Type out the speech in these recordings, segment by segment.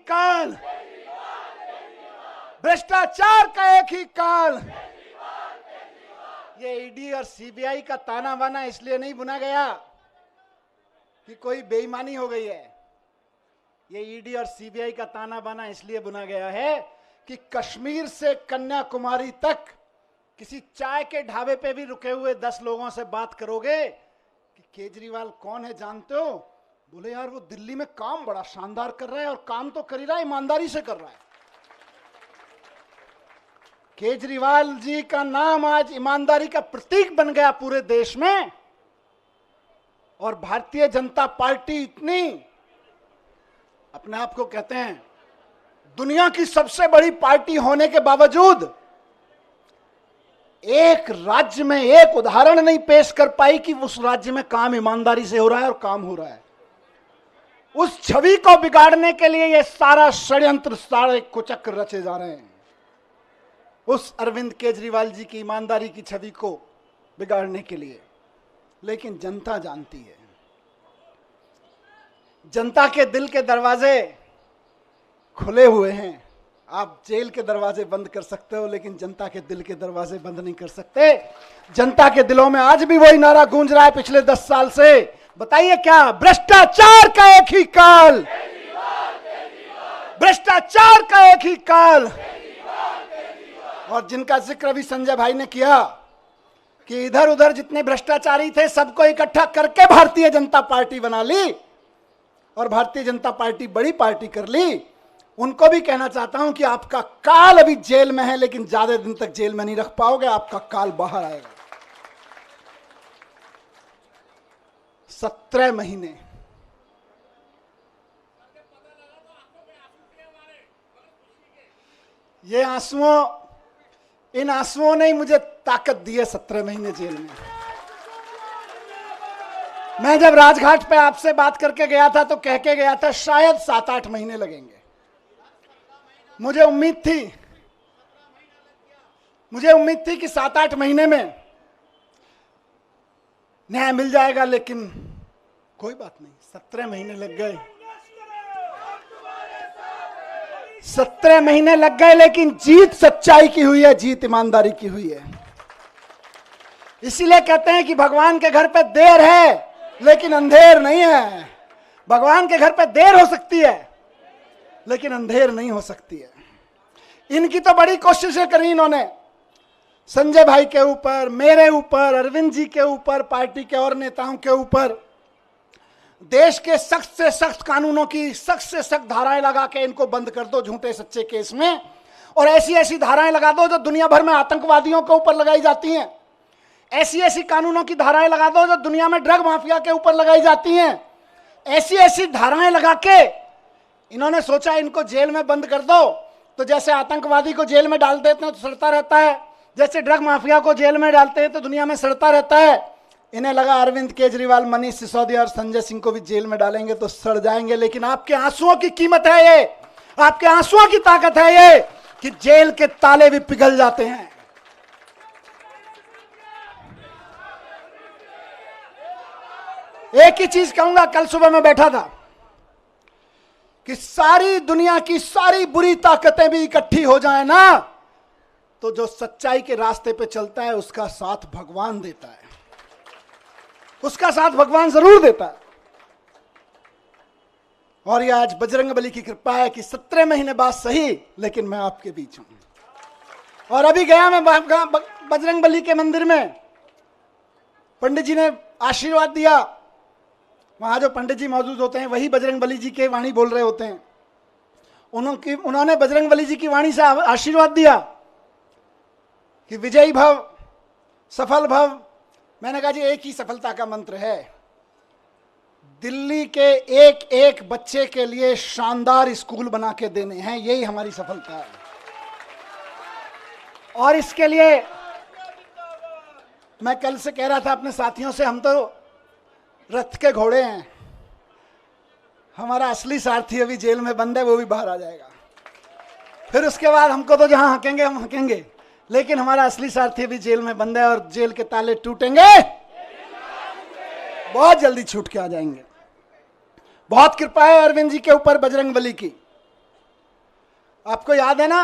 काल, भ्रष्टाचार का एक ही काल। ये ईडी और सीबीआई का ताना बाना इसलिए नहीं बुना गया कि कोई बेईमानी हो गई है। ये ईडी और सीबीआई का ताना बाना इसलिए बुना गया है कि कश्मीर से कन्याकुमारी तक किसी चाय के ढाबे पे भी रुके हुए 10 लोगों से बात करोगे कि केजरीवाल कौन है जानते हो, बोले यार वो दिल्ली में काम बड़ा शानदार कर रहा है, और काम तो कर ही रहा है, ईमानदारी से कर रहा है। केजरीवाल जी का नाम आज ईमानदारी का प्रतीक बन गया पूरे देश में। और भारतीय जनता पार्टी इतनी अपने आप को कहते हैं दुनिया की सबसे बड़ी पार्टी होने के बावजूद एक राज्य में एक उदाहरण नहीं पेश कर पाई कि उस राज्य में काम ईमानदारी से हो रहा है और काम हो रहा है। उस छवि को बिगाड़ने के लिए ये सारा षड्यंत्र, सारे कुचक्र रचे जा रहे हैं, उस अरविंद केजरीवाल जी की ईमानदारी की छवि को बिगाड़ने के लिए। लेकिन जनता जानती है, जनता के दिल के दरवाजे खुले हुए हैं। आप जेल के दरवाजे बंद कर सकते हो, लेकिन जनता के दिल के दरवाजे बंद नहीं कर सकते। जनता के दिलों में आज भी वही नारा गूंज रहा है पिछले 10 साल से। बताइए क्या? भ्रष्टाचार का एक ही काल, भ्रष्टाचार का एक ही काल। और जिनका जिक्र अभी संजय भाई ने किया कि इधर उधर जितने भ्रष्टाचारी थे सबको इकट्ठा करके भारतीय जनता पार्टी बना ली और भारतीय जनता पार्टी बड़ी पार्टी कर ली, उनको भी कहना चाहता हूं कि आपका काल अभी जेल में है, लेकिन ज्यादा दिन तक जेल में नहीं रख पाओगे, आपका काल बाहर आएगा। 17 महीने ये आंसुओं, इन आंसुओं ने ही मुझे ताकत दी है 17 महीने जेल में। मैं जब राजघाट पे आपसे बात करके गया था तो कह के गया था शायद 7-8 महीने लगेंगे। मुझे उम्मीद थी कि 7-8 महीने में न्याय मिल जाएगा, लेकिन कोई बात नहीं, 17 महीने लग गए। 17 महीने लग गए, लेकिन जीत सच्चाई की हुई है, जीत ईमानदारी की हुई है। इसीलिए कहते हैं कि भगवान के घर पे देर है लेकिन अंधेर नहीं है। भगवान के घर पे देर हो सकती है लेकिन अंधेर नहीं हो सकती है। इनकी तो बड़ी कोशिशें करी इन्होंने, संजय भाई के ऊपर, मेरे ऊपर, अरविंद जी के ऊपर, पार्टी के और नेताओं के ऊपर। देश के सख्त से सख्त कानूनों की सख्त से सख्त धाराएं लगा के इनको बंद कर दो झूठे सच्चे केस में, और ऐसी ऐसी धाराएं लगा दो जो दुनिया भर में आतंकवादियों के ऊपर लगाई जाती हैं। ऐसी ऐसी कानूनों की धाराएं लगा दो जो दुनिया में ड्रग माफिया के ऊपर लगाई जाती हैं। ऐसी ऐसी धाराएं लगा के इन्होंने सोचा इनको जेल में बंद कर दो, तो जैसे आतंकवादी को जेल में डाल देते हैं तो सड़ता रहता है, जैसे ड्रग माफिया को जेल में डालते हैं तो दुनिया में सड़ता रहता है। इन्हें लगा अरविंद केजरीवाल, मनीष सिसोदिया और संजय सिंह को भी जेल में डालेंगे तो सड़ जाएंगे। लेकिन आपके आंसुओं की कीमत है ये, आपके आंसुओं की ताकत है ये कि जेल के ताले भी पिघल जाते हैं। एक ही चीज कहूंगा, कल सुबह मैं बैठा था कि सारी दुनिया की सारी बुरी ताकतें भी इकट्ठी हो जाए ना, तो जो सच्चाई के रास्ते पे चलता है उसका साथ भगवान देता है, उसका साथ भगवान जरूर देता है। और ये आज बजरंगबली की कृपा है कि 17 महीने बाद सही, लेकिन मैं आपके बीच हूं। और अभी गया मैं बजरंगबली के मंदिर में, पंडित जी ने आशीर्वाद दिया। वहां जो पंडित जी मौजूद होते हैं वही बजरंगबली जी के वाणी बोल रहे होते हैं। उन्होंने बजरंगबली जी की वाणी से आशीर्वाद दिया कि विजयी भव, सफल भव। मैंने कहा जी एक ही सफलता का मंत्र है, दिल्ली के एक एक बच्चे के लिए शानदार स्कूल बना के देने हैं, यही हमारी सफलता है। और इसके लिए मैं कल से कह रहा था अपने साथियों से, हम तो रथ के घोड़े हैं, हमारा असली सारथी अभी जेल में बंद है, वो भी बाहर आ जाएगा। फिर उसके बाद हमको तो जहां हकेंगे हम हकेंगे, लेकिन हमारा असली सारथी अभी जेल में बंद है और जेल के ताले टूटेंगे, बहुत जल्दी छूट के आ जाएंगे। बहुत कृपा है अरविंद जी के ऊपर, बजरंगबली की। आपको याद है ना,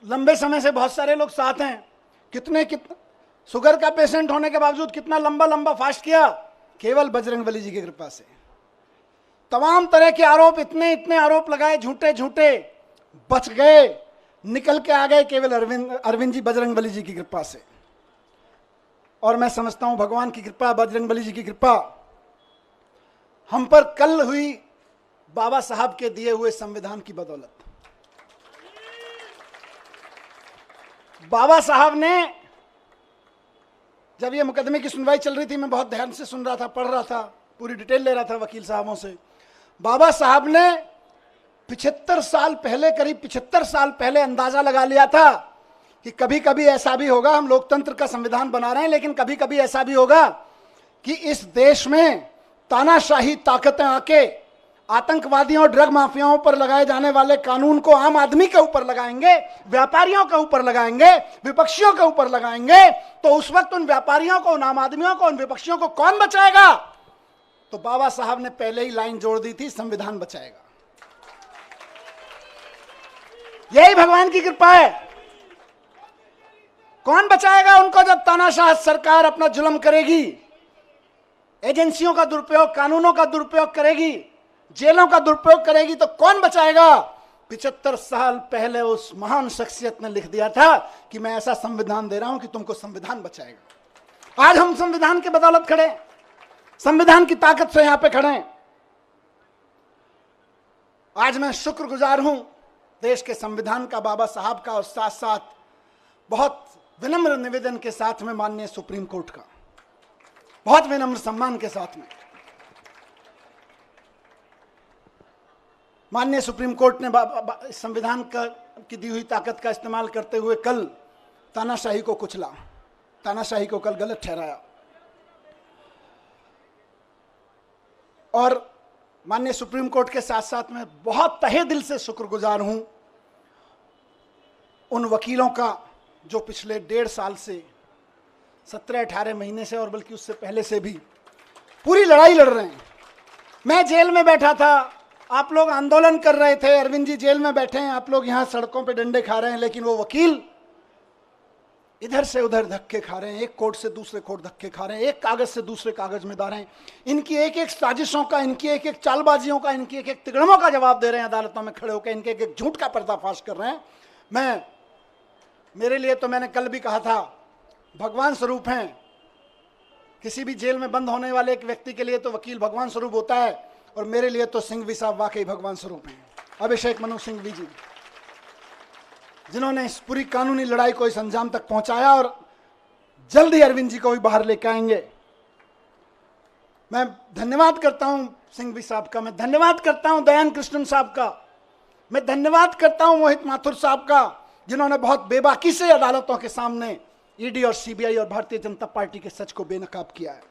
लंबे समय से बहुत सारे लोग साथ हैं, कितने शुगर का पेशेंट होने के बावजूद कितना लंबा लंबा फास्ट किया, केवल बजरंगबली जी की कृपा से। तमाम तरह के आरोप, इतने इतने आरोप लगाए झूठे झूठे, बच गए, निकल के आ गए केवल अरविंद जी बजरंगबली जी की कृपा से। और मैं समझता हूं भगवान की कृपा, बजरंगबली जी की कृपा हम पर कल हुई बाबा साहब के दिए हुए संविधान की बदौलत। बाबा साहब ने, जब ये मुकदमे की सुनवाई चल रही थी, मैं बहुत ध्यान से सुन रहा था, पढ़ रहा था, पूरी डिटेल ले रहा था वकील साहबों से। बाबा साहब ने 75 साल पहले, करीब 75 साल पहले अंदाजा लगा लिया था कि कभी कभी ऐसा भी होगा, हम लोकतंत्र का संविधान बना रहे हैं, लेकिन कभी कभी ऐसा भी होगा कि इस देश में तानाशाही ताकतें आके आतंकवादियों और ड्रग माफियाओं पर लगाए जाने वाले कानून को आम आदमी के ऊपर लगाएंगे, व्यापारियों के ऊपर लगाएंगे, विपक्षियों के ऊपर लगाएंगे। तो उस वक्त उन व्यापारियों को, उन आम आदमियों को, उन विपक्षियों को कौन बचाएगा? तो बाबा साहब ने पहले ही लाइन जोड़ दी थी, संविधान बचाएगा। यही भगवान की कृपा है। कौन बचाएगा उनको जब तानाशाह सरकार अपना जुल्म करेगी, एजेंसियों का दुरुपयोग, कानूनों का दुरुपयोग करेगी, जेलों का दुरुपयोग करेगी, तो कौन बचाएगा? 75 साल पहले उस महान शख्सियत ने लिख दिया था कि मैं ऐसा संविधान दे रहा हूं कि तुमको संविधान बचाएगा। आज हम संविधान की बदौलत खड़े, संविधान की ताकत से यहां पे खड़े हैं। आज मैं शुक्रगुजार हूं देश के संविधान का, बाबा साहब का, और साथ साथ बहुत विनम्र निवेदन के साथ में माननीय सुप्रीम कोर्ट का, बहुत विनम्र सम्मान के साथ में माननीय सुप्रीम कोर्ट ने संविधान की दी हुई ताकत का इस्तेमाल करते हुए कल तानाशाही को कुचला, तानाशाही को कल गलत ठहराया। और माननीय सुप्रीम कोर्ट के साथ साथ मैं बहुत तहे दिल से शुक्रगुजार हूं उन वकीलों का जो पिछले 1.5 साल से, 17-18 महीने से, और बल्कि उससे पहले से भी पूरी लड़ाई लड़ रहे हैं। मैं जेल में बैठा था, आप लोग आंदोलन कर रहे थे, अरविंद जी जेल में बैठे हैं, आप लोग यहां सड़कों पे डंडे खा रहे हैं, लेकिन वो वकील इधर से उधर धक्के खा रहे हैं, एक कोर्ट से दूसरे कोर्ट धक्के खा रहे हैं, एक कागज से दूसरे कागज में डाल रहे हैं। इनकी एक एक साजिशों का, इनकी एक एक चालबाजियों का, इनकी एक एक तिगड़मों का जवाब दे रहे हैं अदालतों में खड़े होकर, इनके एक एक झूठ का पर्दाफाश कर रहे हैं। मेरे लिए तो, मैंने कल भी कहा था, भगवान स्वरूप हैं। किसी भी जेल में बंद होने वाले एक व्यक्ति के लिए तो वकील भगवान स्वरूप होता है, और मेरे लिए तो सिंघवी साहब वाकई भगवान स्वरूप हैं। अभिषेक मनु सिंघवी जी, जिन्होंने इस पूरी कानूनी लड़ाई को इस अंजाम तक पहुंचाया, और जल्द ही अरविंद जी को भी बाहर लेकर आएंगे। मैं धन्यवाद करता हूं सिंघवी साहब का, मैं धन्यवाद करता हूं दयान कृष्णन साहब का, मैं धन्यवाद करता हूं मोहित माथुर साहब का, जिन्होंने बहुत बेबाकी से अदालतों के सामने ईडी और सीबीआई और भारतीय जनता पार्टी के सच को बेनकाब किया है।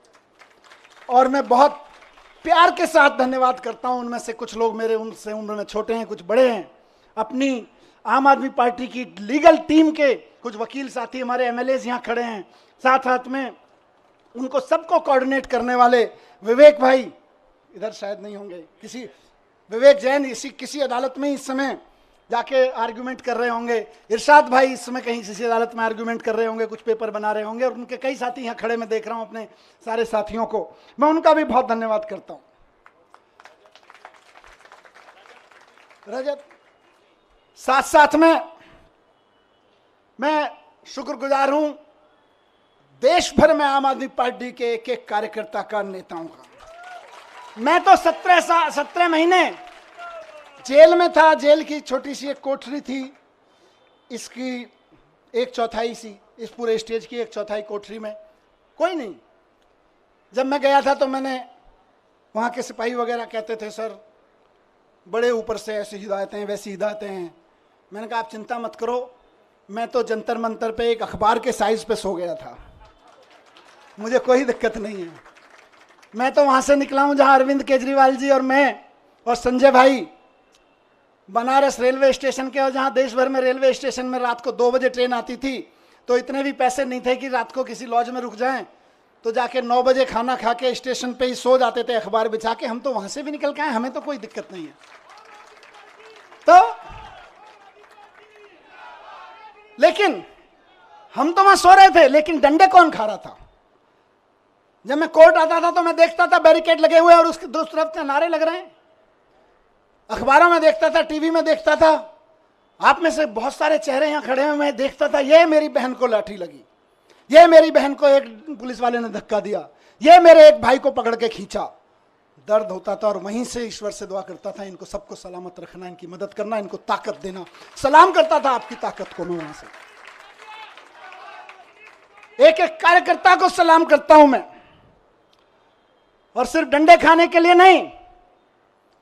और मैं बहुत प्यार के साथ धन्यवाद करता हूं, उनमें से कुछ लोग मेरे उम्र में छोटे हैं, कुछ बड़े हैं, अपनी आम आदमी पार्टी की लीगल टीम के कुछ वकील साथी, हमारे एमएलएज यहाँ खड़े हैं, साथ साथ में उनको सबको कोऑर्डिनेट करने वाले विवेक भाई, इधर शायद नहीं होंगे, किसी विवेक जैन किसी अदालत में इस समय जाके आर्ग्यूमेंट कर रहे होंगे, इरशाद भाई इस समय कहीं किसी अदालत में आर्ग्यूमेंट कर रहे होंगे, कुछ पेपर बना रहे होंगे, और उनके कई साथी यहाँ खड़े मैं देख रहा हूँ, अपने सारे साथियों को मैं उनका भी बहुत धन्यवाद करता हूँ। रजत, साथ साथ में मैं शुक्रगुजार हूं देश भर में आम आदमी पार्टी के एक एक कार्यकर्ता का, नेताओं का। मैं तो 17 महीने जेल में था, जेल की छोटी सी एक कोठरी थी, इसकी 1/4 सी, इस पूरे स्टेज की 1/4 कोठरी में कोई नहीं। जब मैं गया था तो मैंने, वहाँ के सिपाही वगैरह कहते थे, सर बड़े ऊपर से ऐसी हिदायतें वैसी हिदायतें हैं। मैंने कहा आप चिंता मत करो, मैं तो जंतर मंतर पे एक अखबार के साइज पे सो गया था, मुझे कोई दिक्कत नहीं है। मैं तो वहाँ से निकला हूँ जहाँ अरविंद केजरीवाल जी और मैं और संजय भाई बनारस रेलवे स्टेशन के, और जहाँ देश भर में रेलवे स्टेशन में रात को 2 बजे ट्रेन आती थी, तो इतने भी पैसे नहीं थे कि रात को किसी लॉज में रुक जाएं, तो जाके 9 बजे खाना खा के स्टेशन पे ही सो जाते थे अखबार बिछा के। हम तो वहाँ से भी निकल के आए, हमें तो कोई दिक्कत नहीं है। तो लेकिन हम तो वहां सो रहे थे, लेकिन डंडे कौन खा रहा था? जब मैं कोर्ट आता था तो मैं देखता था बैरिकेड लगे हुए और उसकी दूसरी तरफ से नारे लग रहे हैं। अखबारों में देखता था, टीवी में देखता था, आप में से बहुत सारे चेहरे यहां खड़े हैं, मैं देखता था ये मेरी बहन को लाठी लगी, ये मेरी बहन को एक पुलिस वाले ने धक्का दिया, ये मेरे एक भाई को पकड़ के खींचा। दर्द होता था और वहीं से ईश्वर से दुआ करता था, इनको सबको सलामत रखना, इनकी मदद करना, इनको ताकत देना। सलाम करता था आपकी ताकत को मैं वहां से। एक एक कार्यकर्ता को सलाम करता हूं मैं, और सिर्फ डंडे खाने के लिए नहीं,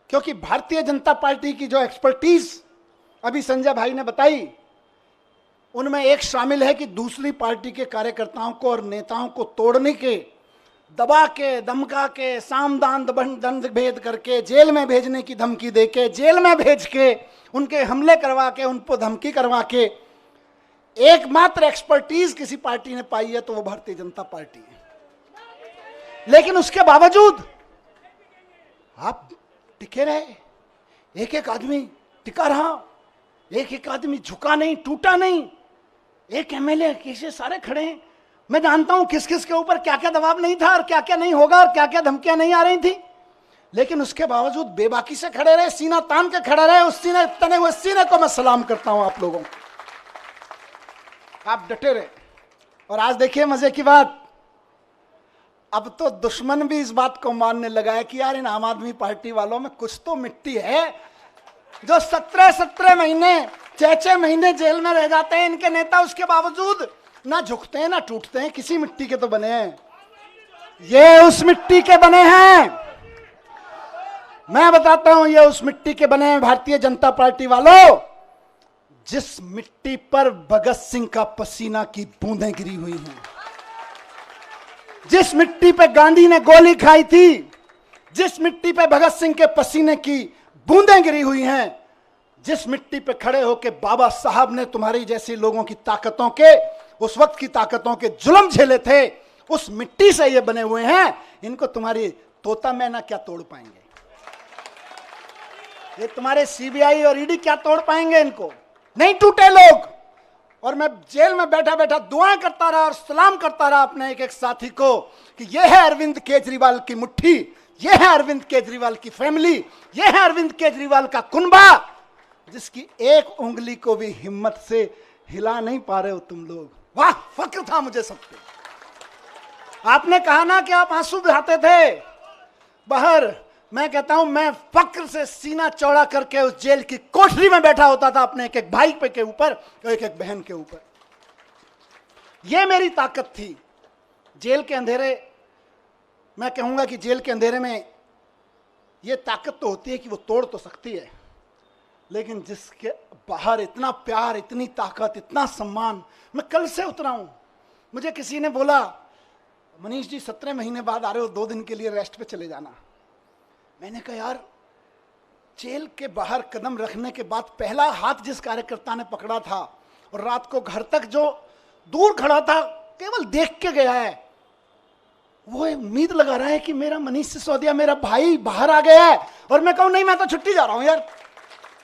क्योंकि भारतीय जनता पार्टी की जो एक्सपर्टीज अभी संजय भाई ने बताई, उनमें एक शामिल है कि दूसरी पार्टी के कार्यकर्ताओं को और नेताओं को तोड़ने के, दबा के, धमका के, सामदान दंड भेद करके, जेल में भेजने की धमकी देके, जेल में भेज के, उनके हमले करवा के, उन पर धमकी करवा के एकमात्र एक्सपर्टीज किसी पार्टी ने पाई है तो वो भारतीय जनता पार्टी है। लेकिन उसके बावजूद आप टिके रहे, एक एक आदमी टिका रहा, एक एक आदमी झुका नहीं, टूटा नहीं। एक एमएलए कैसे सारे खड़े हैं, मैं जानता हूं किस किस के ऊपर क्या क्या दबाव नहीं था और क्या क्या नहीं होगा और क्या क्या धमकियां नहीं आ रही थी, लेकिन उसके बावजूद बेबाकी से खड़े रहे, सीना तान के खड़े रहे। उस सीने, तने हुए सीने को मैं सलाम करता हूं आप लोगों को, आप डटे रहे। और आज देखिए मजे की बात, अब तो दुश्मन भी इस बात को मानने लगा है कि यार इन आम आदमी पार्टी वालों में कुछ तो मिट्टी है, जो 17 महीने, 6 महीने जेल में रह जाते हैं इनके नेता, उसके बावजूद ना झुकते हैं ना टूटते हैं। किसी मिट्टी के तो बने हैं, ये उस मिट्टी के बने हैं। मैं बताता हूं, ये उस मिट्टी के बने हैं भारतीय जनता पार्टी वालों, जिस मिट्टी पर भगत सिंह का पसीना की बूंदें गिरी हुई हैं, जिस मिट्टी पे गांधी ने गोली खाई थी, जिस मिट्टी पे भगत सिंह के पसीने की बूंदें गिरी हुई हैं, जिस मिट्टी पे खड़े होकर बाबा साहब ने तुम्हारी जैसी लोगों की ताकतों के, उस वक्त की ताकतों के जुल्म झेले थे, उस मिट्टी से ये बने हुए हैं। इनको तुम्हारी तोता मैना क्या तोड़ पाएंगे, ये तुम्हारे सीबीआई और ईडी क्या तोड़ पाएंगे, इनको नहीं टूटे लोग। और मैं जेल में बैठा बैठा दुआएं करता रहा और सलाम करता रहा अपने एक एक साथी को कि यह है अरविंद केजरीवाल की मुट्ठी, यह है अरविंद केजरीवाल की फैमिली, यह है अरविंद केजरीवाल का कुनबा, जिसकी एक उंगली को भी हिम्मत से हिला नहीं पा रहे हो तुम लोग। वाह, फक्र था मुझे सब पे। आपने कहा ना कि आप आंसू बहाते थे बाहर, मैं कहता हूं मैं फक्र से सीना चौड़ा करके उस जेल की कोठरी में बैठा होता था अपने एक एक भाई पे के ऊपर और एक एक बहन के ऊपर। यह मेरी ताकत थी। जेल के अंधेरे, मैं कहूंगा कि जेल के अंधेरे में यह ताकत तो होती है कि वो तोड़ तो सकती है, लेकिन जिसके बाहर इतना प्यार, इतनी ताकत, इतना सम्मान। मैं कल से उतरा हूं, मुझे किसी ने बोला मनीष जी 17 महीने बाद आ रहे हो, 2 दिन के लिए रेस्ट पे चले जाना। मैंने कहा यार, जेल के बाहर कदम रखने के बाद पहला हाथ जिस कार्यकर्ता ने पकड़ा था और रात को घर तक जो दूर खड़ा था केवल देख के गया है, वो उम्मीद लगा रहा है कि मेरा मनीष सिसोदिया, मेरा भाई बाहर आ गया है, और मैं कहूं नहीं मैं तो छुट्टी जा रहा हूं यार।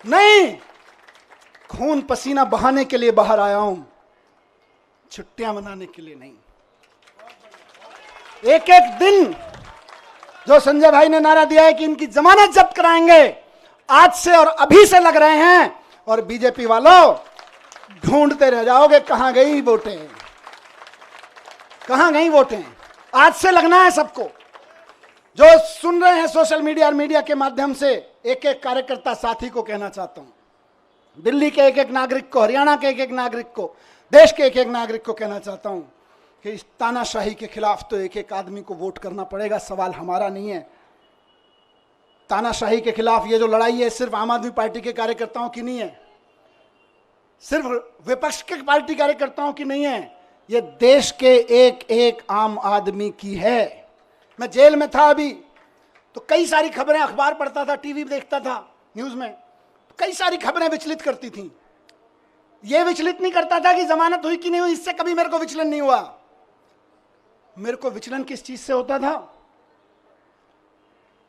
नहीं, खून पसीना बहाने के लिए बाहर आया हूं, छुट्टियां मनाने के लिए नहीं। एक एक दिन जो संजय भाई ने नारा दिया है कि इनकी जमानत जब्त कराएंगे, आज से और अभी से लग रहे हैं। और बीजेपी वालों ढूंढते रह जाओगे कहां गई वोटें, कहां गई वोटें। आज से लगना है सबको। जो सुन रहे हैं सोशल मीडिया और मीडिया के माध्यम से, एक एक कार्यकर्ता साथी को कहना चाहता हूं, दिल्ली के एक एक नागरिक को, हरियाणा के एक एक नागरिक को, देश के एक एक नागरिक को कहना चाहता हूं कि इस तानाशाही के खिलाफ तो एक एक आदमी को वोट करना पड़ेगा। सवाल हमारा नहीं है। तानाशाही के खिलाफ ये जो लड़ाई है सिर्फ आम आदमी पार्टी के कार्यकर्ताओं की नहीं है, सिर्फ विपक्ष के पार्टी कार्यकर्ताओं की नहीं है, ये देश के एक एक आम आदमी की है। मैं जेल में था अभी, तो कई सारी खबरें, अखबार पढ़ता था, टीवी देखता था, न्यूज में कई सारी खबरें विचलित करती थी। ये विचलित नहीं करता था कि जमानत हुई कि नहीं हुई, इससे कभी मेरे को विचलन नहीं हुआ। मेरे को विचलन किस चीज से होता था?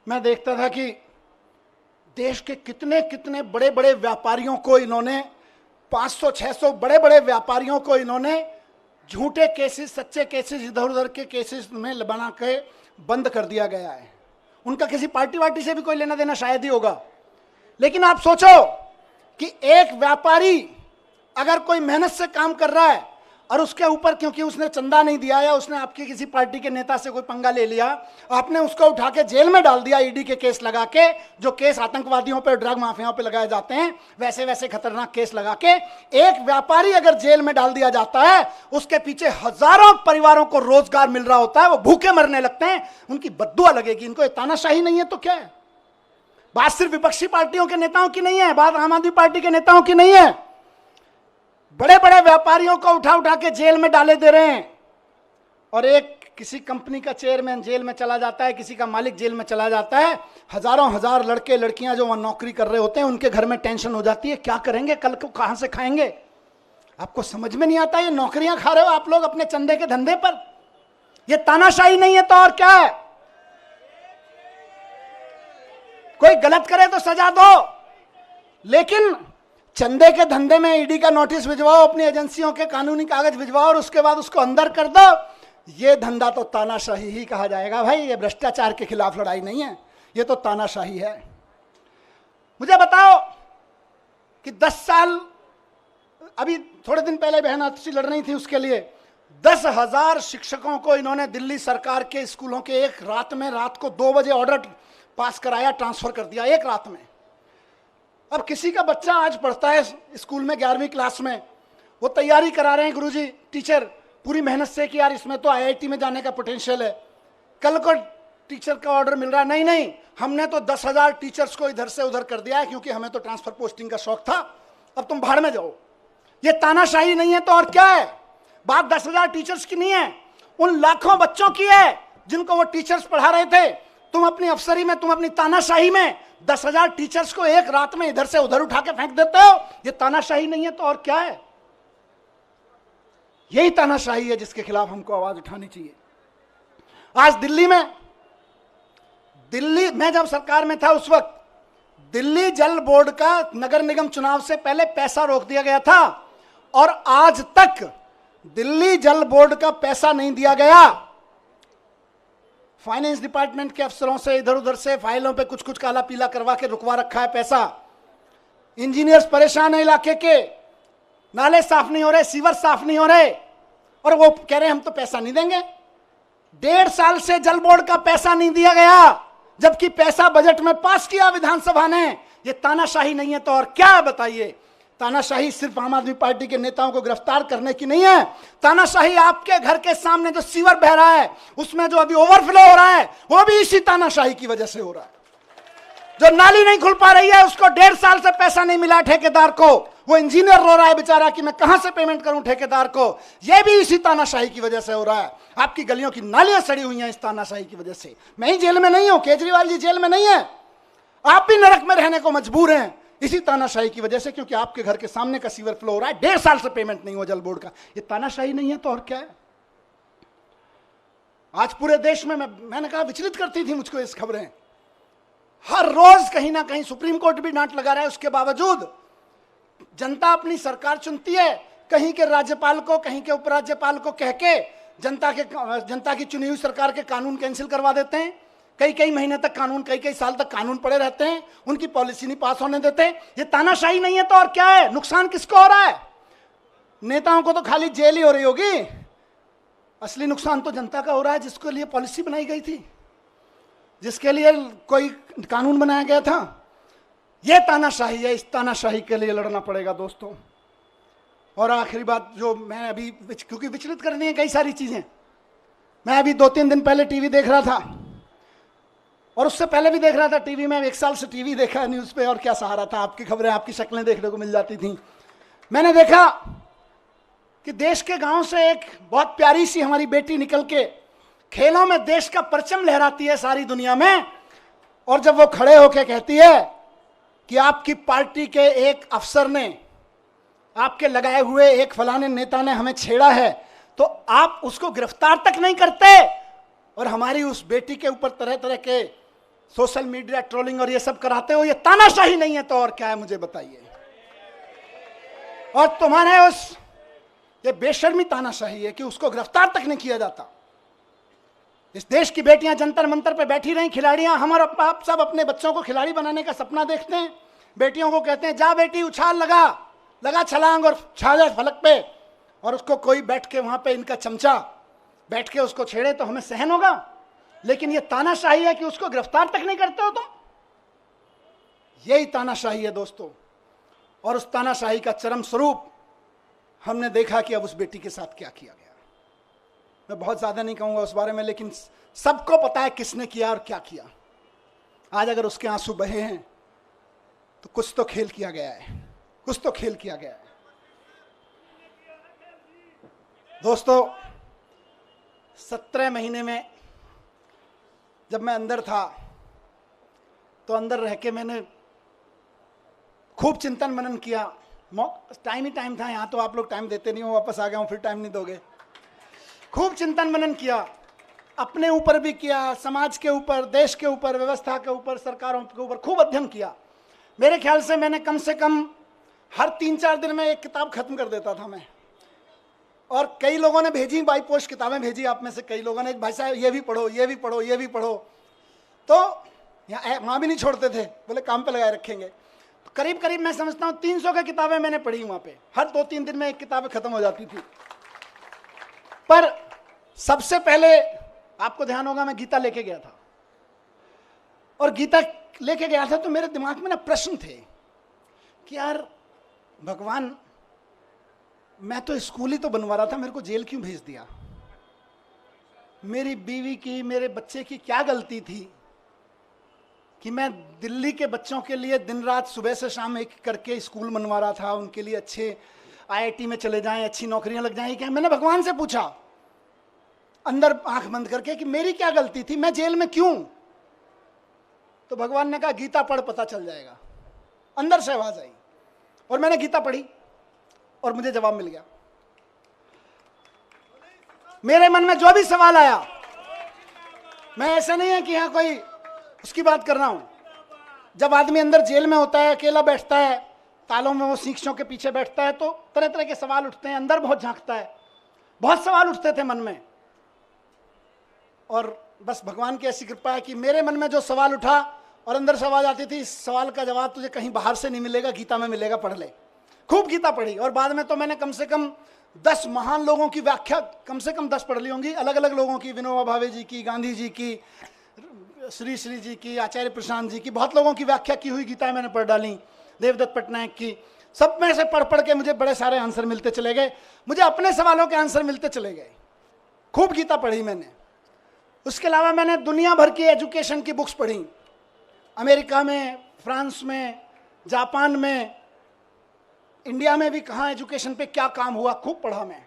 मैं देखता था कि देश के कितने कितने बड़े बड़े व्यापारियों को इन्होंने 500-600 बड़े बड़े व्यापारियों को इन्होंने झूठे केसेस, सच्चे केसेस, इधर उधर के केसेस में बना के बंद कर दिया गया है। उनका किसी पार्टी वार्टी से भी कोई लेना देना शायद ही होगा। लेकिन आप सोचो कि एक व्यापारी अगर कोई मेहनत से काम कर रहा है और उसके ऊपर क्योंकि उसने चंदा नहीं दिया या उसने आपकी किसी पार्टी के नेता से कोई पंगा ले लिया, आपने उसको उठा के जेल में डाल दिया ईडी के केस लगा के, जो केस आतंकवादियों पे, ड्रग माफियाओं पे लगाए जाते हैं, वैसे वैसे खतरनाक केस लगा के एक व्यापारी अगर जेल में डाल दिया जाता है, उसके पीछे हजारों परिवारों को रोजगार मिल रहा होता है, वो भूखे मरने लगते हैं, उनकी बद्दुआ लगेगी। इनको तानाशाही नहीं है तो क्या है? बात सिर्फ विपक्षी पार्टियों के नेताओं की नहीं है, बात आम आदमी पार्टी के नेताओं की नहीं है। बड़े बड़े व्यापारियों को उठा उठा के जेल में डाले दे रहे हैं। और एक किसी कंपनी का चेयरमैन जेल में चला जाता है, किसी का मालिक जेल में चला जाता है, हजारों हजार लड़के लड़कियां जो वहां नौकरी कर रहे होते हैं, उनके घर में टेंशन हो जाती है, क्या करेंगे, कल को कहां से खाएंगे। आपको समझ में नहीं आता, ये नौकरियां खा रहे हो आप लोग अपने चंदे के धंधे पर। ये तानाशाही नहीं है तो और क्या है? कोई गलत करे तो सजा दो, लेकिन चंदे के धंधे में ईडी का नोटिस भिजवाओ, अपनी एजेंसियों के कानूनी कागज भिजवाओ और उसके बाद उसको अंदर कर दो। ये धंधा तो तानाशाही ही कहा जाएगा भाई। ये भ्रष्टाचार के खिलाफ लड़ाई नहीं है, ये तो तानाशाही है। मुझे बताओ कि 10 साल, अभी थोड़े दिन पहले बहन आतिशी लड़ रही थी उसके लिए, 10,000 शिक्षकों को इन्होंने दिल्ली सरकार के स्कूलों के एक रात में, रात को 2 बजे ऑर्डर पास कराया, ट्रांसफर कर दिया एक रात में। अब किसी का बच्चा आज पढ़ता है स्कूल में 11वीं क्लास में, वो तैयारी करा रहे हैं गुरुजी, टीचर पूरी मेहनत से कि यार इसमें तो आईआईटी में जाने का पोटेंशियल है। कल को टीचर का ऑर्डर मिल रहा है, नहीं नहीं हमने तो 10,000 टीचर्स को इधर से उधर कर दिया है क्योंकि हमें तो ट्रांसफर पोस्टिंग का शौक था, अब तुम भाड़ में जाओ। ये तानाशाही नहीं है तो और क्या है? बात 10,000 टीचर्स की नहीं है, उन लाखों बच्चों की है जिनको वो टीचर्स पढ़ा रहे थे। तुम अपनी अफसरी में, तुम अपनी तानाशाही में 10,000 टीचर्स को एक रात में इधर से उधर उठा के फेंक देते हो। ये तानाशाही नहीं है तो और क्या है? यही तानाशाही है जिसके खिलाफ हमको आवाज उठानी चाहिए। आज दिल्ली में जब सरकार में था उस वक्त दिल्ली जल बोर्ड का नगर निगम चुनाव से पहले पैसा रोक दिया गया था और आज तक दिल्ली जल बोर्ड का पैसा नहीं दिया गया। फाइनेंस डिपार्टमेंट के अफसरों से इधर उधर से फाइलों पे कुछ कुछ काला पीला करवा के रुकवा रखा है पैसा। इंजीनियर्स परेशान है इलाके के, नाले साफ नहीं हो रहे, सीवर साफ नहीं हो रहे, और वो कह रहे हैं हम तो पैसा नहीं देंगे। 1.5 साल से जल बोर्ड का पैसा नहीं दिया गया, जबकि पैसा बजट में पास किया विधानसभा ने। ये तानाशाही नहीं है तो और क्या है बताइए? तानाशाही सिर्फ आम आदमी पार्टी के नेताओं को गिरफ्तार करने की नहीं है। तानाशाही आपके घर के सामने जो सीवर बह रहा है, उसमें जो अभी ओवरफ्लो हो रहा है, वो भी इसी तानाशाही की वजह से हो रहा है। जो नाली नहीं खुल पा रही है, उसको 1.5 साल से पैसा नहीं मिला ठेकेदार को, वो इंजीनियर रो रहा है बेचारा कि मैं कहां से पेमेंट करूं ठेकेदार को। यह भी इसी तानाशाही की वजह से हो रहा है। आपकी गलियों की नालियां सड़ी हुई हैं इस तानाशाही की वजह से। मैं ही जेल में नहीं हूं, केजरीवाल जी जेल में नहीं है, आप भी नरक में रहने को मजबूर हैं इसी तानाशाही की वजह से, क्योंकि आपके घर के सामने का सीवर फ्लो हो रहा है, 1.5 साल से पेमेंट नहीं हुआ जल बोर्ड का। ये तानाशाही नहीं है तो और क्या है? आज पूरे देश में मैंने कहा विचलित करती थी मुझको इस खबरें। हर रोज कहीं ना कहीं सुप्रीम कोर्ट भी डांट लगा रहा है, उसके बावजूद जनता अपनी सरकार चुनती है, कहीं के राज्यपाल को, कहीं के उपराज्यपाल को कह के जनता की चुनी हुई सरकार के कानून कैंसिल करवा देते हैं। कई महीने तक कानून, कई साल तक कानून पड़े रहते हैं, उनकी पॉलिसी नहीं पास होने देते। ये तानाशाही नहीं है तो और क्या है? नुकसान किसको हो रहा है? नेताओं को तो खाली जेल ही हो रही होगी, असली नुकसान तो जनता का हो रहा है, जिसके लिए पॉलिसी बनाई गई थी, जिसके लिए कोई कानून बनाया गया था। यह तानाशाही है, इस तानाशाही के लिए लड़ना पड़ेगा दोस्तों। और आखिरी बात जो मैं अभी, क्योंकि विचलित करनी है कई सारी चीजें, मैं अभी 2-3 दिन पहले टीवी देख रहा था, और उससे पहले भी देख रहा था टीवी में। 1 साल से टीवी देखा न्यूज़ पे, और क्या सहारा था, आपकी खबरें, आपकी शक्लें देखने को मिल जाती थी। मैंने देखा कि देश के गांव से एक बहुत प्यारी सी हमारी बेटी निकल के खेलों में देश का परचम लहराती है सारी दुनिया में, और जब वो खड़े होकर कहती है कि आपकी पार्टी के एक अफसर ने, आपके लगाए हुए एक फलाने नेता ने हमें छेड़ा है, तो आप उसको गिरफ्तार तक नहीं करते, और हमारी उस बेटी के ऊपर तरह तरह के सोशल मीडिया ट्रोलिंग और ये सब कराते हो। ये तानाशाही नहीं है तो और क्या है? मुझे बताइए। और तुम्हारे उस ये बेशर्मी तानाशाही है कि उसको गिरफ्तार तक नहीं किया जाता। इस देश की बेटियां जंतर मंतर पे बैठी रही, खिलाड़ियां, हम और आप सब अपने बच्चों को खिलाड़ी बनाने का सपना देखते हैं। बेटियों को कहते हैं जा बेटी उछाल लगा छलांग और छा जा फलक पे, और उसको कोई बैठ के वहां पे इनका चमचा बैठ के उसको छेड़े तो हमें सहन होगा। लेकिन ये तानाशाही है कि उसको गिरफ्तार तक नहीं करते हो तुम। यही तानाशाही है दोस्तों, और उस तानाशाही का चरम स्वरूप हमने देखा कि अब उस बेटी के साथ क्या किया गया। मैं बहुत ज्यादा नहीं कहूंगा उस बारे में, लेकिन सबको पता है किसने किया और क्या किया। आज अगर उसके आंसू बहे हैं तो कुछ तो खेल किया गया है, कुछ तो खेल किया गया है। दोस्तों 17 महीने में जब मैं अंदर था तो अंदर रह के मैंने खूब चिंतन मनन किया। टाइम ही टाइम था, यहाँ तो आप लोग टाइम देते नहीं हो, वापस आ गया हूँ फिर टाइम नहीं दोगे। खूब चिंतन मनन किया, अपने ऊपर भी किया, समाज के ऊपर, देश के ऊपर, व्यवस्था के ऊपर, सरकारों के ऊपर खूब अध्ययन किया। मेरे ख्याल से मैंने कम से कम हर 3-4 दिन में एक किताब खत्म कर देता था मैं। और कई लोगों ने भेजी, बाई पोस्ट किताबें भेजी आप में से कई लोगों ने, भाई साहब ये भी पढ़ो, ये भी पढ़ो, ये भी पढ़ो। तो यहाँ वहाँ भी नहीं छोड़ते थे, बोले काम पे लगाए रखेंगे। तो करीब करीब मैं समझता हूँ 300 की किताबें मैंने पढ़ी वहाँ पे। हर 2-3 दिन में एक किताब खत्म हो जाती थी। पर सबसे पहले आपको ध्यान होगा मैं गीता लेके गया था, और गीता लेके गया था तो मेरे दिमाग में ना प्रश्न थे कि यार भगवान, मैं तो स्कूल ही तो बनवा रहा था, मेरे को जेल क्यों भेज दिया? मेरी बीवी की, मेरे बच्चे की क्या गलती थी कि मैं दिल्ली के बच्चों के लिए दिन रात सुबह से शाम एक करके स्कूल बनवा रहा था, उनके लिए अच्छे आईआईटी में चले जाएं, अच्छी नौकरियां लग जाएं। क्या मैंने भगवान से पूछा अंदर आंख बंद करके कि मेरी क्या गलती थी, मैं जेल में क्यों? तो भगवान ने कहा गीता पढ़, पता चल जाएगा। अंदर से आवाज आई और मैंने गीता पढ़ी और मुझे जवाब मिल गया। मेरे मन में जो भी सवाल आया, मैं ऐसा नहीं है कि यहां कोई उसकी बात कर रहा हूं। जब आदमी अंदर जेल में होता है, अकेला बैठता है, तालों में वो शीशों के पीछे बैठता है, तो तरह तरह के सवाल उठते हैं, अंदर बहुत झांकता है। बहुत सवाल उठते थे मन में, और बस भगवान की ऐसी कृपा है कि मेरे मन में जो सवाल उठा और अंदर से आवाज आती थी, इस सवाल का जवाब तुझे कहीं बाहर से नहीं मिलेगा, गीता में मिलेगा, पढ़ ले। खूब गीता पढ़ी, और बाद में तो मैंने कम से कम 10 महान लोगों की व्याख्या कम से कम 10 पढ़ ली होंगी, अलग अलग लोगों की, विनोबा भावे जी की, गांधी जी की, श्री श्री जी की, आचार्य प्रशांत जी की, बहुत लोगों की व्याख्या की हुई गीता मैंने पढ़ डाली, देवदत्त पटनायक की। सब में से पढ़ पढ़ के मुझे बड़े सारे आंसर मिलते चले गए, मुझे अपने सवालों के आंसर मिलते चले गए। खूब गीता पढ़ी मैंने। उसके अलावा मैंने दुनिया भर की एजुकेशन की बुक्स पढ़ी, अमेरिका में, फ्रांस में, जापान में, इंडिया में भी कहाँ एजुकेशन पे क्या काम हुआ, खूब पढ़ा मैं।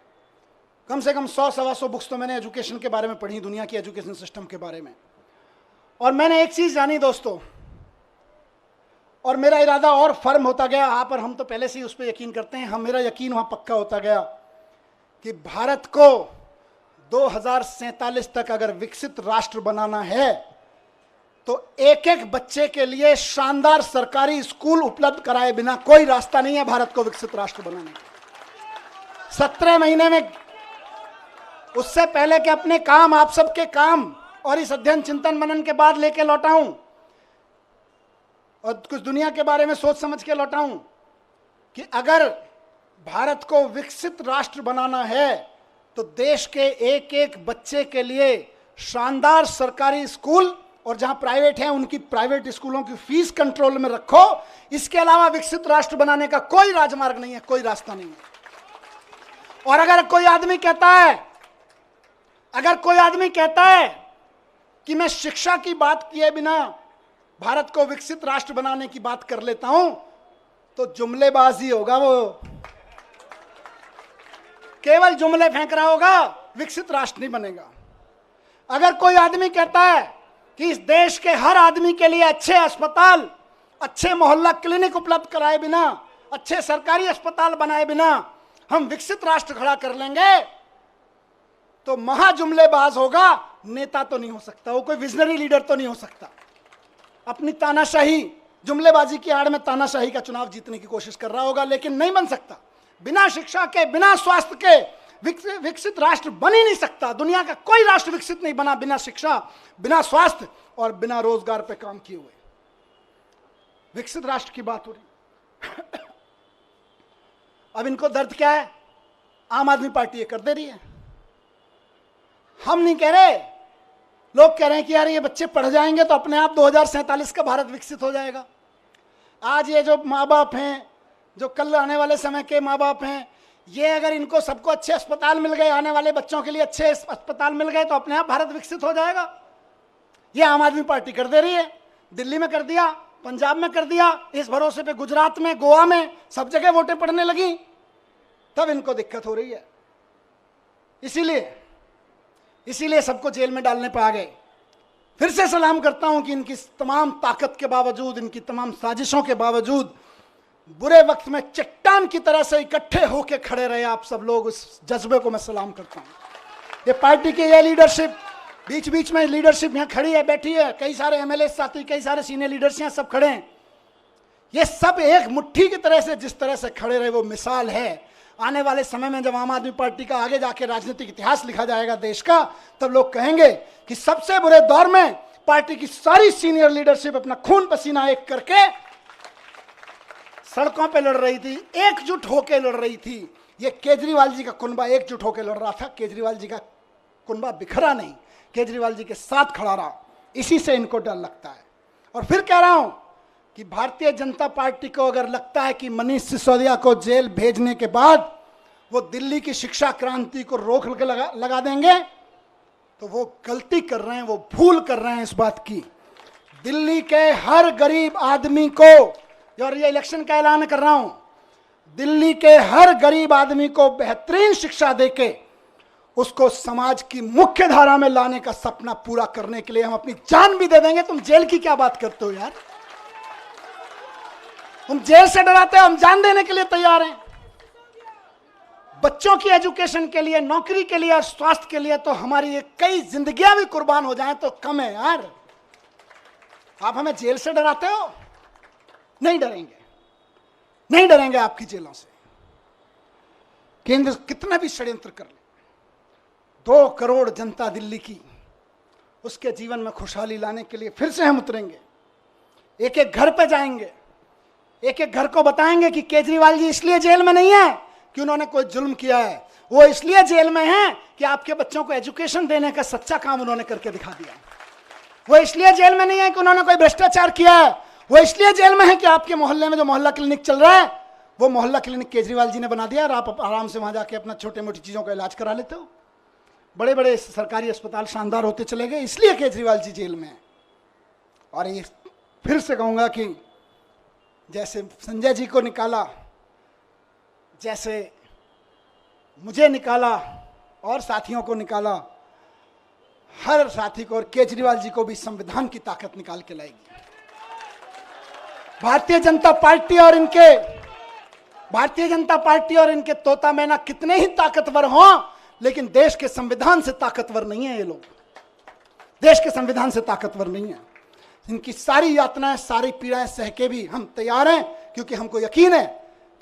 कम से कम 100-125 बुक्स तो मैंने एजुकेशन के बारे में पढ़ी, दुनिया की एजुकेशन सिस्टम के बारे में। और मैंने एक चीज़ जानी दोस्तों, और मेरा इरादा और फर्म होता गया, आप और हम तो पहले से ही उस पर यकीन करते हैं, मेरा यकीन वहाँ पक्का होता गया कि भारत को 2047 तक अगर विकसित राष्ट्र बनाना है तो एक एक बच्चे के लिए शानदार सरकारी स्कूल उपलब्ध कराए बिना कोई रास्ता नहीं है भारत को विकसित राष्ट्र बनाने का। 17 महीने में, उससे पहले कि अपने काम, आप सबके काम और इस अध्ययन चिंतन मनन के बाद लेके लौटा हूं, और कुछ दुनिया के बारे में सोच समझ के लौटा हूं कि अगर भारत को विकसित राष्ट्र बनाना है तो देश के एक एक बच्चे के लिए शानदार सरकारी स्कूल, और जहां प्राइवेट हैं उनकी प्राइवेट स्कूलों की फीस कंट्रोल में रखो। इसके अलावा विकसित राष्ट्र बनाने का कोई राजमार्ग नहीं है, कोई रास्ता नहीं है। और अगर कोई आदमी कहता है कि मैं शिक्षा की बात किए बिना भारत को विकसित राष्ट्र बनाने की बात कर लेता हूं, तो जुमलेबाजी होगा, वो केवल जुमले फेंक रहा होगा, विकसित राष्ट्र नहीं बनेगा। अगर कोई आदमी कहता है कि इस देश के हर आदमी के लिए अच्छे अस्पताल, अच्छे मोहल्ला क्लिनिक उपलब्ध कराए बिना, अच्छे सरकारी अस्पताल बनाए बिना हम विकसित राष्ट्र खड़ा कर लेंगे, तो महाजुमलेबाज होगा, नेता तो नहीं हो सकता, वो कोई विजनरी लीडर तो नहीं हो सकता। अपनी तानाशाही, जुमलेबाजी की आड़ में तानाशाही का चुनाव जीतने की कोशिश कर रहा होगा, लेकिन नहीं बन सकता। बिना शिक्षा के, बिना स्वास्थ्य के विकसित राष्ट्र बन ही नहीं सकता। दुनिया का कोई राष्ट्र विकसित नहीं बना बिना शिक्षा, बिना स्वास्थ्य और बिना रोजगार पे काम किए हुए। विकसित राष्ट्र की बात हो रही। अब इनको दर्द क्या है? आम आदमी पार्टी ये कर दे रही है। हम नहीं कह रहे, लोग कह रहे हैं कि यार ये बच्चे पढ़ जाएंगे तो अपने आप 2047 का भारत विकसित हो जाएगा। आज ये जो माँ बाप हैं, जो कल आने वाले समय के माँ बाप हैं, ये अगर इनको सबको अच्छे अस्पताल मिल गए, आने वाले बच्चों के लिए अच्छे अस्पताल मिल गए तो अपने आप भारत विकसित हो जाएगा। ये आम आदमी पार्टी कर दे रही है। दिल्ली में कर दिया, पंजाब में कर दिया, इस भरोसे पे गुजरात में, गोवा में, सब जगह वोटें पड़ने लगी, तब इनको दिक्कत हो रही है। इसीलिए सबको जेल में डालने पर आ गए। फिर से सलाम करता हूं कि इनकी तमाम ताकत के बावजूद, इनकी तमाम साजिशों के बावजूद, बुरे वक्त में चट्टान की तरह से इकट्ठे होकर खड़े रहे आप सब लोग। उस जज्बे को मैं सलाम करता हूं। ये पार्टी की ये लीडरशिप, बीच बीच में लीडरशिप यहाँ खड़ी है, बैठी है, कई सारे एमएलए साथी, कई सारे सीनियर लीडर्स यहाँ सब खड़े हैं। ये सब एक मुट्ठी की तरह से जिस तरह से खड़े रहे वो मिसाल है। आने वाले समय में जब आम आदमी पार्टी का आगे जाके राजनीतिक इतिहास लिखा जाएगा देश का, तब लोग कहेंगे कि सबसे बुरे दौर में पार्टी की सारी सीनियर लीडरशिप अपना खून पसीना एक करके सड़कों पे लड़ रही थी, एकजुट होकर लड़ रही थी। ये केजरीवाल जी का कुनबा एकजुट होकर लड़ रहा था। केजरीवाल जी का कुनबा बिखरा नहीं, केजरीवाल जी के साथ खड़ा रहा। इसी से इनको डर लगता है। और फिर कह रहा हूं कि भारतीय जनता पार्टी को अगर लगता है कि मनीष सिसोदिया को जेल भेजने के बाद वो दिल्ली की शिक्षा क्रांति को रोक के लगा देंगे, तो वो गलती कर रहे हैं, वो भूल कर रहे हैं इस बात की। दिल्ली के हर गरीब आदमी को, और ये इलेक्शन का ऐलान कर रहा हूं, दिल्ली के हर गरीब आदमी को बेहतरीन शिक्षा देके उसको समाज की मुख्य धारा में लाने का सपना पूरा करने के लिए हम अपनी जान भी दे देंगे। तुम जेल की क्या बात करते हो यार? तुम जेल से डराते हो, हम जान देने के लिए तैयार हैं। बच्चों की एजुकेशन के लिए, नौकरी के लिए और स्वास्थ्य के लिए तो हमारी ये कई जिंदगियां भी कुर्बान हो जाएं तो कम है यार। आप हमें जेल से डराते हो? नहीं डरेंगे, नहीं डरेंगे आपकी जेलों से। केंद्र कितना भी षड्यंत्र कर ले, 2 करोड़ जनता दिल्ली की, उसके जीवन में खुशहाली लाने के लिए फिर से हम उतरेंगे। एक एक घर पे जाएंगे, एक एक घर को बताएंगे कि केजरीवाल जी इसलिए जेल में नहीं है कि उन्होंने कोई जुल्म किया है, वो इसलिए जेल में हैं कि आपके बच्चों को एजुकेशन देने का सच्चा काम उन्होंने करके दिखा दिया। वो इसलिए जेल में नहीं है कि उन्होंने कोई भ्रष्टाचार किया है, वो इसलिए जेल में है कि आपके मोहल्ले में जो मोहल्ला क्लिनिक चल रहा है वो मोहल्ला क्लिनिक केजरीवाल जी ने बना दिया और आप आराम से वहां जाके अपना छोटे मोटी चीजों का इलाज करा लेते हो। बड़े बड़े सरकारी अस्पताल शानदार होते चले गए, इसलिए केजरीवाल जी जेल में है। और ये फिर से कहूंगा कि जैसे संजय जी को निकाला, जैसे मुझे निकाला और साथियों को निकाला, हर साथी को और केजरीवाल जी को भी संविधान की ताकत निकाल के लाएगी। भारतीय जनता पार्टी और इनके तोता मैना कितने ही ताकतवर हों, लेकिन देश के संविधान से ताकतवर नहीं है। ये लोग देश के संविधान से ताकतवर नहीं है। इनकी सारी यातनाएं, सारी पीड़ाएं सह के भी हम तैयार हैं, क्योंकि हमको यकीन है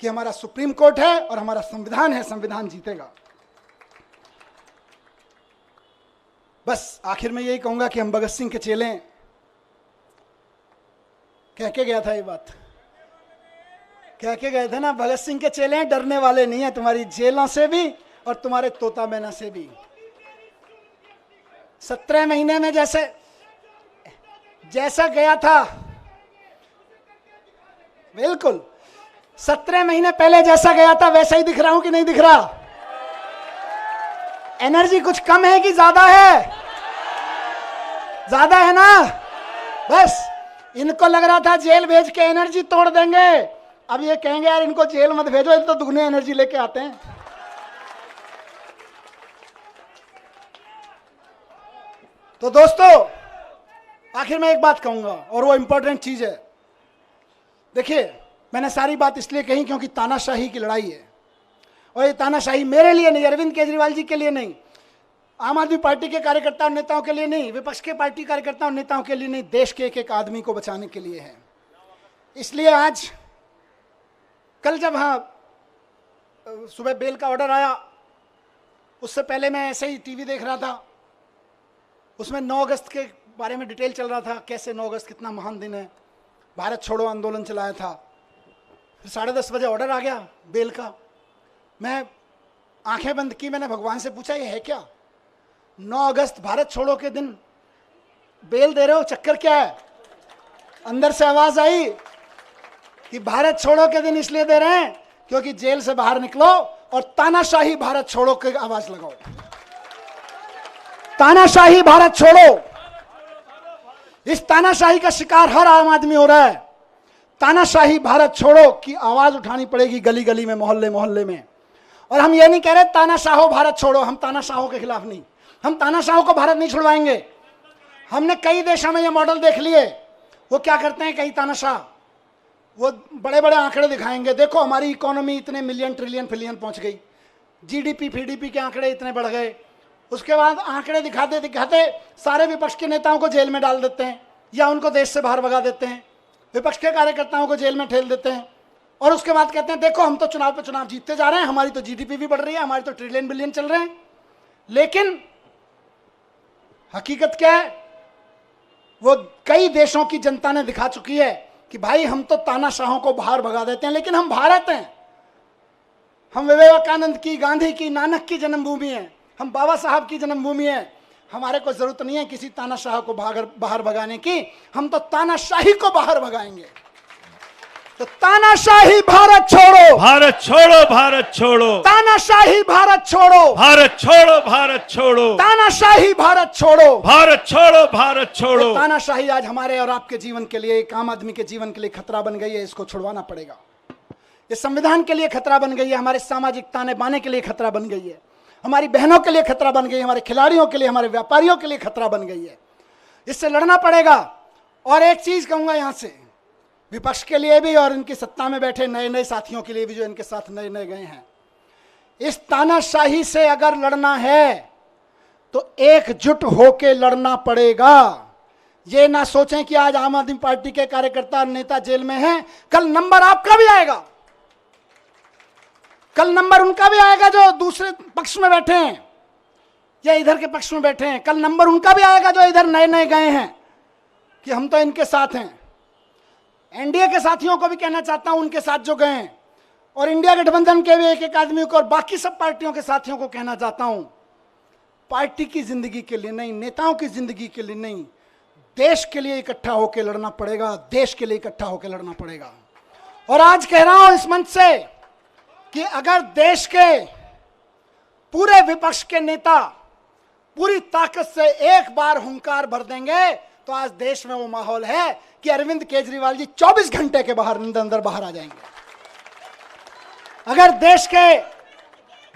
कि हमारा सुप्रीम कोर्ट है और हमारा संविधान है, संविधान जीतेगा। बस आखिर में यही कहूंगा कि हम भगत सिंह के चेले हैं। कह के गया था ये बात, कह के गए थे ना, भगत सिंह के चेले हैं, डरने वाले नहीं है तुम्हारी जेलों से भी और तुम्हारे तोता मैना से भी। 17 महीने में जैसा गया था, बिल्कुल 17 महीने पहले जैसा गया था वैसा ही दिख रहा हूं कि नहीं दिख रहा? एनर्जी कुछ कम है कि ज्यादा है? ज्यादा है ना? बस इनको लग रहा था जेल भेज के एनर्जी तोड़ देंगे, अब ये कहेंगे यार इनको जेल मत भेजो, ये तो दुगनी एनर्जी लेके आते हैं। तो दोस्तों आखिर में एक बात कहूंगा और वो इंपॉर्टेंट चीज है। देखिए मैंने सारी बात इसलिए कही क्योंकि तानाशाही की लड़ाई है, और ये तानाशाही मेरे लिए नहीं, अरविंद केजरीवाल जी के लिए नहीं, आम आदमी पार्टी के कार्यकर्ताओं नेताओं के लिए नहीं, विपक्ष के पार्टी कार्यकर्ताओं नेताओं के लिए नहीं, देश के एक एक आदमी को बचाने के लिए है। इसलिए आज कल जब सुबह बेल का ऑर्डर आया, उससे पहले मैं ऐसे ही टीवी देख रहा था, उसमें 9 अगस्त के बारे में डिटेल चल रहा था, कैसे 9 अगस्त कितना महान दिन है, भारत छोड़ो आंदोलन चलाया था। फिर 10:30 बजे ऑर्डर आ गया बेल का। मैं आंखें बंद की, मैंने भगवान से पूछा ये है क्या? 9 अगस्त भारत छोड़ो के दिन बेल दे रहे हो, चक्कर क्या है? अंदर से आवाज आई कि भारत छोड़ो के दिन इसलिए दे रहे हैं क्योंकि जेल से बाहर निकलो और तानाशाही भारत छोड़ो की आवाज लगाओ। तानाशाही भारत छोड़ो। इस तानाशाही का शिकार हर आम आदमी हो रहा है। तानाशाही भारत छोड़ो की आवाज उठानी पड़ेगी गली गली में, मोहल्ले मोहल्ले में। और हम ये नहीं कह रहे तानाशाहो भारत छोड़ो, हम तानाशाहों के खिलाफ नहीं, हम तानाशाहों को भारत नहीं छुड़वाएंगे। हमने कई देशों में ये मॉडल देख लिए। वो क्या करते हैं कई तानाशाह, वो बड़े बड़े आंकड़े दिखाएंगे, देखो हमारी इकोनॉमी इतने मिलियन ट्रिलियन फिलियन पहुंच गई, जीडीपी फीडीपी के आंकड़े इतने बढ़ गए। उसके बाद आंकड़े दिखाते दिखाते सारे विपक्ष के नेताओं को जेल में डाल देते हैं या उनको देश से बाहर भगा देते हैं, विपक्ष के कार्यकर्ताओं को जेल में ठेल देते हैं। और उसके बाद कहते हैं देखो हम तो चुनाव पे चुनाव जीतते जा रहे हैं, हमारी तो जीडीपी भी बढ़ रही है, हमारी तो ट्रिलियन बिलियन चल रहे हैं। लेकिन हकीकत क्या है? वो कई देशों की जनता ने दिखा चुकी है कि भाई हम तो तानाशाहों को बाहर भगा देते हैं, लेकिन हम भारत हैं, हम विवेकानंद की, गांधी की, नानक की जन्मभूमि है, हम बाबा साहब की जन्मभूमि है। हमारे को जरूरत नहीं है किसी तानाशाह को बाहर भगाने की, हम तो तानाशाही को बाहर भगाएंगे। तो तानाशाही भारत छोड़ो, भारत छोड़ो, भारत छोड़ो, तानाशाही भारत छोड़ो, भारत छोड़ो, भारत छोड़ो, तानाशाही भारत छोड़ो, भारत छोड़ो, भारत छोड़ो। तानाशाही आज हमारे और आपके जीवन के लिए, एक आम आदमी के जीवन के लिए खतरा बन गई है, इसको छुड़वाना पड़ेगा। इस संविधान के लिए खतरा बन गई है, हमारे सामाजिक ताने बाने के लिए खतरा बन गई है, हमारी बहनों के लिए खतरा बन गई है, हमारे खिलाड़ियों के लिए, हमारे व्यापारियों के लिए खतरा बन गई है। इससे लड़ना पड़ेगा। और एक चीज कहूंगा यहां से, विपक्ष के लिए भी और इनकी सत्ता में बैठे नए नए साथियों के लिए भी जो इनके साथ नए नए गए हैं, इस तानाशाही से अगर लड़ना है तो एकजुट होके लड़ना पड़ेगा। ये ना सोचें कि आज आम आदमी पार्टी के कार्यकर्ता और नेता जेल में हैं, कल नंबर आपका भी आएगा, कल नंबर उनका भी आएगा जो दूसरे पक्ष में बैठे हैं या इधर के पक्ष में बैठे हैं, कल नंबर उनका भी आएगा जो इधर नए नए गए हैं कि हम तो इनके साथ हैं। एनडीए के साथियों को भी कहना चाहता हूं, उनके साथ जो गए हैं, और इंडिया गठबंधन के भी एक एक आदमी को और बाकी सब पार्टियों के साथियों को कहना चाहता हूं, पार्टी की जिंदगी के लिए नहीं, नेताओं की जिंदगी के लिए नहीं, देश के लिए इकट्ठा होकर लड़ना पड़ेगा, देश के लिए इकट्ठा होकर लड़ना पड़ेगा। और आज कह रहा हूं इस मंच से कि अगर देश के पूरे विपक्ष के नेता पूरी ताकत से एक बार हुंकार भर देंगे तो आज देश में वो माहौल है कि अरविंद केजरीवाल जी 24 घंटे के अंदर बाहर आ जाएंगे। अगर देश के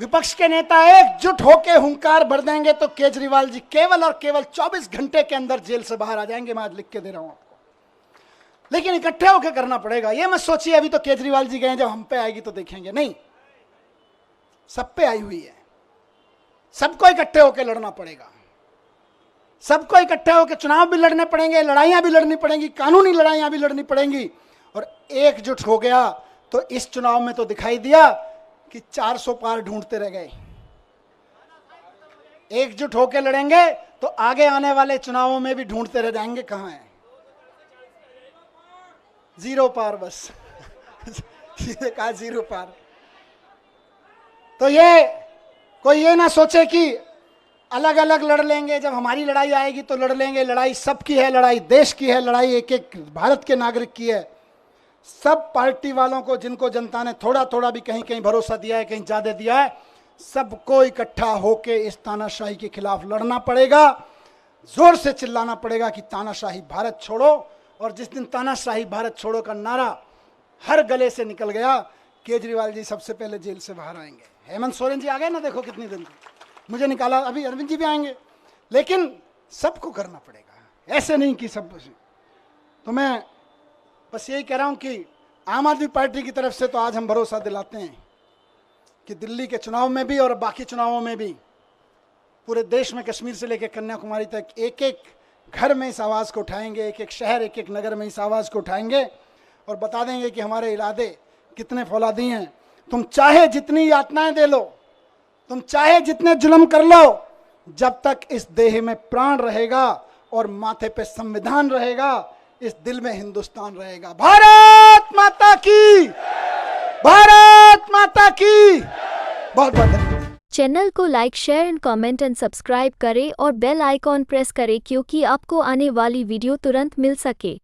विपक्ष के नेता एकजुट होकर हुंकार भर देंगे तो केजरीवाल जी केवल और केवल 24 घंटे के अंदर जेल से बाहर आ जाएंगे। मैं आज लिख के दे रहा हूं आपको, लेकिन इकट्ठे होकर करना पड़ेगा। ये मत सोचिए अभी तो केजरीवाल जी गए, जब हम पे आएगी तो देखेंगे, नहीं, सब पे आई हुई है। सबको इकट्ठे होकर लड़ना पड़ेगा, सबको इकट्ठे होकर चुनाव भी लड़ने पड़ेंगे, लड़ाइयां भी लड़नी पड़ेंगी, कानूनी लड़ाइयां भी लड़नी पड़ेंगी। और एकजुट हो गया तो इस चुनाव में तो दिखाई दिया कि 400 पार ढूंढते रह गए। एकजुट होकर लड़ेंगे तो आगे आने वाले चुनावों में भी ढूंढते रह जाएंगे कहां है, 0 पार, बस सीधे कहा 0 पार। तो ये कोई ये ना सोचे कि अलग अलग लड़ लेंगे, जब हमारी लड़ाई आएगी तो लड़ लेंगे। लड़ाई सबकी है, लड़ाई देश की है, लड़ाई एक एक भारत के नागरिक की है। सब पार्टी वालों को, जिनको जनता ने थोड़ा थोड़ा भी कहीं कहीं भरोसा दिया है, कहीं ज्यादा दिया है, सबको इकट्ठा होके इस तानाशाही के खिलाफ लड़ना पड़ेगा, जोर से चिल्लाना पड़ेगा कि तानाशाही भारत छोड़ो। और जिस दिन तानाशाही भारत छोड़ो का नारा हर गले से निकल गया, केजरीवाल जी सबसे पहले जेल से बाहर आएंगे। हेमंत सोरेन जी आ गए ना, देखो कितनी दिन मुझे निकाला, अभी अरविंद जी भी आएंगे। लेकिन सबको करना पड़ेगा, ऐसे नहीं कि सब। तो मैं बस यही कह रहा हूं कि आम आदमी पार्टी की तरफ से तो आज हम भरोसा दिलाते हैं कि दिल्ली के चुनाव में भी और बाकी चुनावों में भी पूरे देश में, कश्मीर से लेकर कन्याकुमारी तक, एक एक घर में इस आवाज़ को उठाएंगे, एक एक शहर, एक एक नगर में इस आवाज़ को उठाएंगे और बता देंगे कि हमारे इरादे कितने फौलादी हैं, तुम चाहे जितनी यातनाएं दे लो, तुम चाहे जितने जुल्म कर लो, जब तक इस देह में प्राण रहेगा और माथे पे संविधान रहेगा, इस दिल में हिंदुस्तान रहेगा। भारत माता की, भारत माता की। बहुत बहुत धन्यवाद। चैनल को like, share and comment and subscribe करें और बेल आइकॉन प्रेस करें क्योंकि आपको आने वाली वीडियो तुरंत मिल सके।